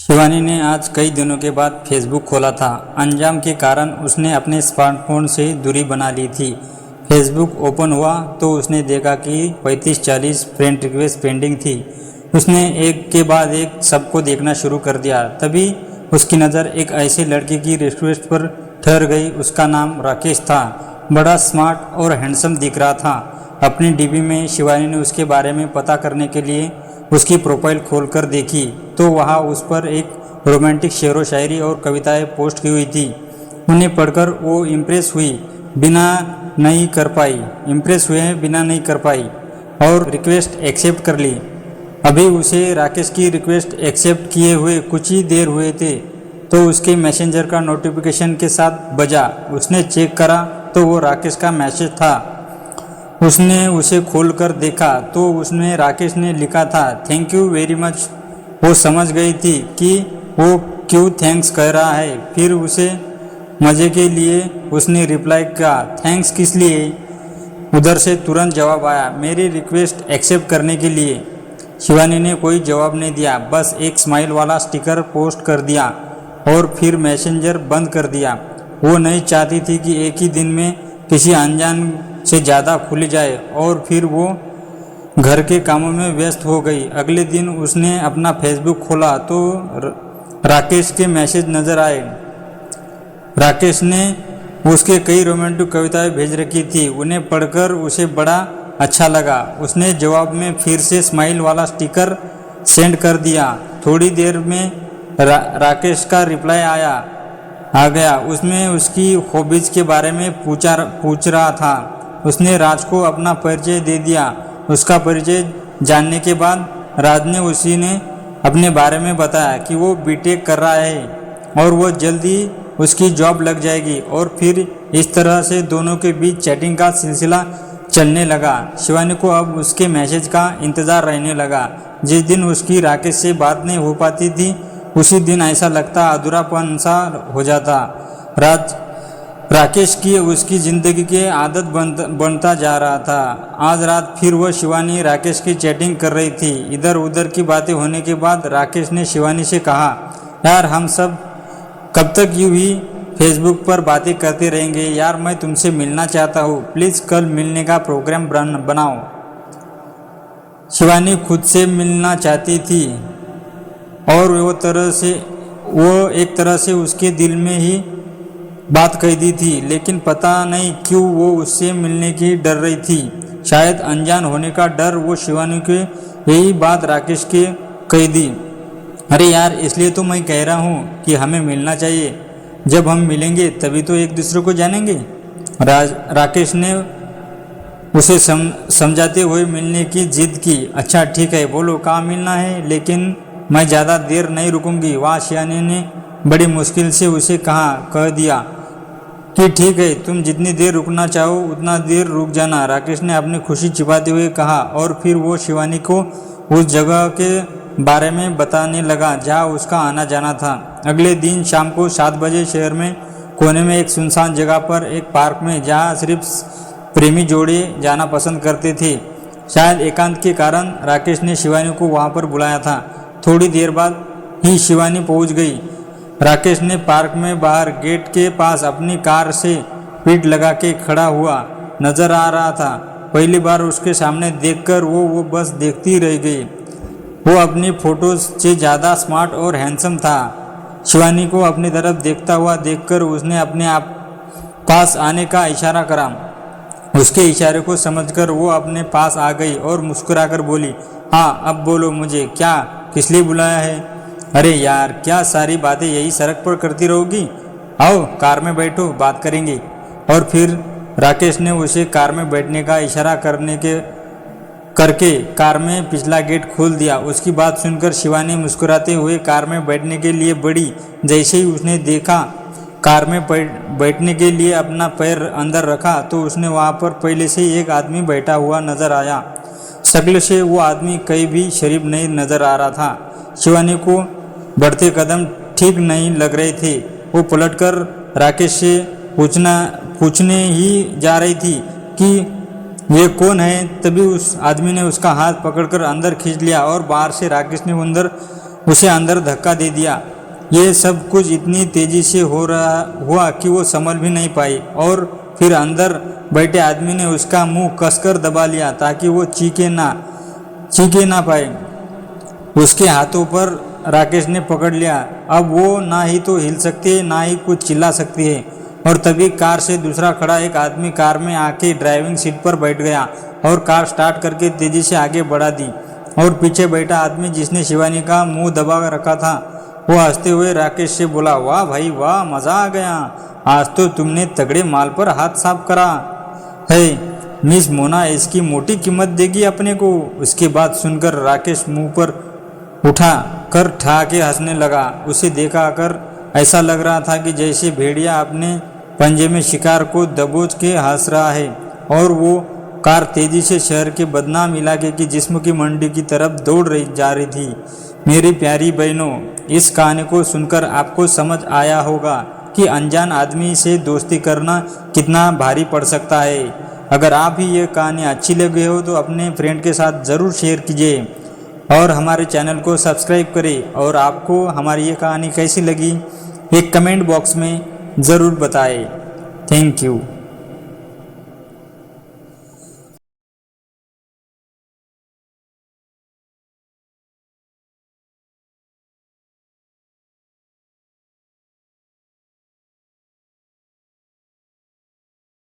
शिवानी ने आज कई दिनों के बाद फेसबुक खोला था। अंजाम के कारण उसने अपने स्मार्टफोन से दूरी बना ली थी। फेसबुक ओपन हुआ तो उसने देखा कि 35-40 फ्रेंड रिक्वेस्ट पेंडिंग थी। उसने एक के बाद एक सबको देखना शुरू कर दिया। तभी उसकी नज़र एक ऐसे लड़के की रिक्वेस्ट पर ठहर गई। उसका नाम राकेश था। बड़ा स्मार्ट और हैंडसम दिख रहा था। अपनी डीपी में शिवानी ने उसके बारे में पता करने के लिए उसकी प्रोफाइल खोलकर देखी तो वहाँ उस पर एक रोमांटिक शेरो शायरी और कविताएं पोस्ट की हुई थी। उन्हें पढ़कर वो इम्प्रेस हुए बिना नहीं कर पाई और रिक्वेस्ट एक्सेप्ट कर ली। अभी उसे राकेश की रिक्वेस्ट एक्सेप्ट किए हुए कुछ ही देर हुए थे तो उसके मैसेंजर का नोटिफिकेशन के साथ बजा। उसने चेक करा तो वो राकेश का मैसेज था। उसने उसे खोलकर देखा तो उसमें राकेश ने लिखा था, थैंक यू वेरी मच। वो समझ गई थी कि वो क्यों थैंक्स कह रहा है। फिर उसे मज़े के लिए उसने रिप्लाई किया, थैंक्स किस लिए। उधर से तुरंत जवाब आया, मेरी रिक्वेस्ट एक्सेप्ट करने के लिए। शिवानी ने कोई जवाब नहीं दिया, बस एक स्माइल वाला स्टिकर पोस्ट कर दिया और फिर मैसेंजर बंद कर दिया। वो नहीं चाहती थी कि एक ही दिन में किसी अनजान से ज़्यादा खुल जाए और फिर वो घर के कामों में व्यस्त हो गई। अगले दिन उसने अपना फेसबुक खोला तो राकेश के मैसेज नज़र आए। राकेश ने उसके कई रोमांटिक कविताएं भेज रखी थी। उन्हें पढ़कर उसे बड़ा अच्छा लगा। उसने जवाब में फिर से स्माइल वाला स्टिकर सेंड कर दिया। थोड़ी देर में राकेश का रिप्लाई आ गया। उसमें उसकी हॉबीज़ के बारे में पूछ रहा था। उसने राज को अपना परिचय दे दिया। उसका परिचय जानने के बाद राज ने अपने बारे में बताया कि वो बीटेक कर रहा है और वो जल्दी उसकी जॉब लग जाएगी। और फिर इस तरह से दोनों के बीच चैटिंग का सिलसिला चलने लगा। शिवानी को अब उसके मैसेज का इंतज़ार रहने लगा। जिस दिन उसकी राकेश से बात नहीं हो पाती थी उसी दिन ऐसा लगता अधूरापन सा हो जाता। राकेश की उसकी ज़िंदगी की आदत बनता जा रहा था। आज रात फिर वह शिवानी राकेश की चैटिंग कर रही थी। इधर उधर की बातें होने के बाद राकेश ने शिवानी से कहा, यार हम सब कब तक यूं ही फेसबुक पर बातें करते रहेंगे। यार मैं तुमसे मिलना चाहता हूँ, प्लीज़ कल मिलने का प्रोग्राम बनाओ। शिवानी खुद से मिलना चाहती थी और वो एक तरह से उसके दिल में ही बात कह दी थी, लेकिन पता नहीं क्यों वो उससे मिलने की डर रही थी। शायद अनजान होने का डर। वो शिवानी के यही बात राकेश के कह दी। अरे यार इसलिए तो मैं कह रहा हूँ कि हमें मिलना चाहिए। जब हम मिलेंगे तभी तो एक दूसरे को जानेंगे। राकेश ने उसे समझाते हुए मिलने की जिद की। अच्छा ठीक है, बोलो कहाँ मिलना है, लेकिन मैं ज़्यादा देर नहीं रुकूंगी। वहाँ शिवानी ने बड़ी मुश्किल से उसे कह दिया कि ठीक है, तुम जितनी देर रुकना चाहो उतना देर रुक जाना। राकेश ने अपनी खुशी छिपाते हुए कहा और फिर वो शिवानी को उस जगह के बारे में बताने लगा जहाँ उसका आना जाना था। अगले दिन शाम को 7 बजे शहर में कोने में एक सुनसान जगह पर एक पार्क में, जहाँ सिर्फ प्रेमी जोड़े जाना पसंद करते थे। शायद एकांत के कारण राकेश ने शिवानी को वहाँ पर बुलाया था। थोड़ी देर बाद ही शिवानी पहुँच गई। राकेश ने पार्क में बाहर गेट के पास अपनी कार से पीठ लगा के खड़ा हुआ नजर आ रहा था। पहली बार उसके सामने देखकर वो बस देखती रह गई। वो अपनी फोटोज से ज़्यादा स्मार्ट और हैंडसम था। शिवानी को अपनी तरफ देखता हुआ देखकर उसने अपने आप पास आने का इशारा करा। उसके इशारे को समझकर वो अपने पास आ गई और मुस्कुराकर बोली, हाँ अब बोलो, मुझे किस लिए बुलाया है। अरे यार क्या सारी बातें यही सड़क पर करती रहोगी, आओ कार में बैठो, बात करेंगे। और फिर राकेश ने उसे कार में बैठने का इशारा करके कार में पिछला गेट खोल दिया। उसकी बात सुनकर शिवानी मुस्कुराते हुए कार में बैठने के लिए बढ़ी। जैसे ही उसने देखा कार में बैठने के लिए अपना पैर अंदर रखा तो उसने वहाँ पर पहले से एक आदमी बैठा हुआ नजर आया। शक्ल से वो आदमी कहीं भी शरीफ नहीं नजर आ रहा था। शिवानी को बढ़ते कदम ठीक नहीं लग रहे थे। वो पलटकर राकेश से पूछने ही जा रही थी कि ये कौन है। तभी उस आदमी ने उसका हाथ पकड़कर अंदर खींच लिया और बाहर से राकेश ने अंदर उसे अंदर धक्का दे दिया। ये सब कुछ इतनी तेजी से हुआ कि वो संभल भी नहीं पाई और फिर अंदर बैठे आदमी ने उसका मुंह कसकर दबा लिया ताकि वो चीखे ना पाए। उसके हाथों पर राकेश ने पकड़ लिया। अब वो ना ही तो हिल सकती है ना ही कुछ चिल्ला सकती है। और तभी कार से दूसरा खड़ा एक आदमी कार में आके ड्राइविंग सीट पर बैठ गया और कार स्टार्ट करके तेजी से आगे बढ़ा दी। और पीछे बैठा आदमी जिसने शिवानी का मुंह दबा रखा था वो हंसते हुए राकेश से बोला, वाह भाई वाह, मज़ा आ गया, आज तो तुमने तगड़े माल पर हाथ साफ करा है। मिस मोना इसकी मोटी कीमत देगी अपने को। उसकी बात सुनकर राकेश मुंह पर उठा कर ठहाके हंसने लगा। उसे देखा कर ऐसा लग रहा था कि जैसे भेड़िया अपने पंजे में शिकार को दबोच के हंस रहा है। और वो कार तेजी से शहर के बदनाम इलाके की जिस्म की मंडी की तरफ जा रही थी। मेरी प्यारी बहनों, इस कहानी को सुनकर आपको समझ आया होगा कि अनजान आदमी से दोस्ती करना कितना भारी पड़ सकता है। अगर आप ही ये कहानी अच्छी लगी हो तो अपने फ्रेंड के साथ ज़रूर शेयर कीजिए और हमारे चैनल को सब्सक्राइब करें। और आपको हमारी ये कहानी कैसी लगी एक कमेंट बॉक्स में ज़रूर बताएं। Thank you.